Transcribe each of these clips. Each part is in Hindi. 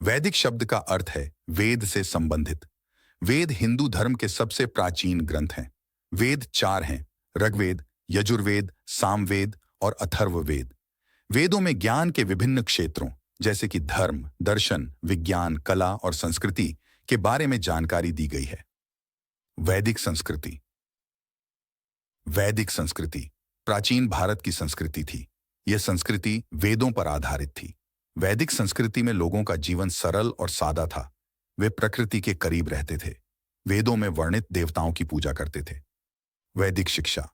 वैदिक शब्द का अर्थ है वेद से संबंधित। वेद हिंदू धर्म के सबसे प्राचीन ग्रंथ हैं। वेद चार हैं: ऋग्वेद, यजुर्वेद, सामवेद और अथर्ववेद। वेदों में ज्ञान के विभिन्न क्षेत्रों जैसे कि धर्म, दर्शन, विज्ञान, कला और संस्कृति के बारे में जानकारी दी गई है। वैदिक संस्कृति। वैदिक संस्कृति प्राचीन भारत की संस्कृति थी। यह संस्कृति वेदों पर आधारित थी। वैदिक संस्कृति में लोगों का जीवन सरल और सादा था। वे प्रकृति के करीब रहते थे। वेदों में वर्णित देवताओं की पूजा करते थे। वैदिक शिक्षा।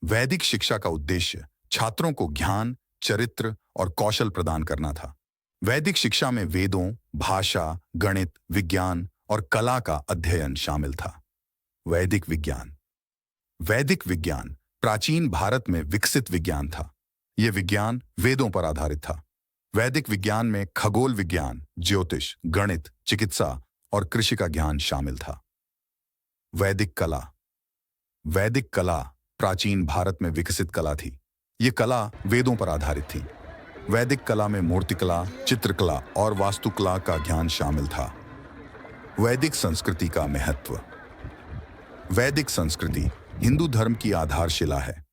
वैदिक शिक्षा का उद्देश्य छात्रों को ज्ञान, चरित्र और कौशल प्रदान करना था। वैदिक शिक्षा में वेदों, भाषा, गणित, विज्ञान और कला का अध्ययन शामिल था। वैदिक विज्ञान। वैदिक विज्ञान प्राचीन भारत में विकसित विज्ञान था। यह विज्ञान वेदों पर आधारित था। वैदिक विज्ञान में खगोल विज्ञान, ज्योतिष, गणित, चिकित्सा और कृषि का ज्ञान शामिल था। वैदिक कला। वैदिक कला प्राचीन भारत में विकसित कला थी। यह कला वेदों पर आधारित थी। वैदिक कला में मूर्तिकला, चित्रकला और वास्तुकला का ज्ञान शामिल था। वैदिक संस्कृति का महत्व। वैदिक संस्कृति हिंदू धर्म की आधारशिला है।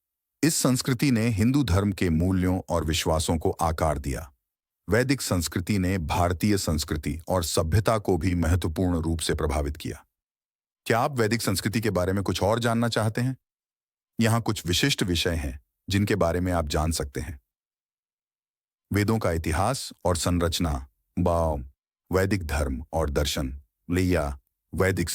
इस संस्कृति ने हिंदू धर्म के मूल्यों और विश्वासों को आकार दिया। वैदिक संस्कृति ने भारतीय संस्कृति और सभ्यता को भी महत्वपूर्ण रूप से प्रभावित किया। क्या आप वैदिक संस्कृति के बारे में कुछ और जानना चाहते हैं? यहाँ कुछ विशिष्ट विषय हैं जिनके बारे में आप जान सकते हैं। वेदों का इतिहास और संरचना, वैदिक धर्म और दर्शन, लिया वैदिक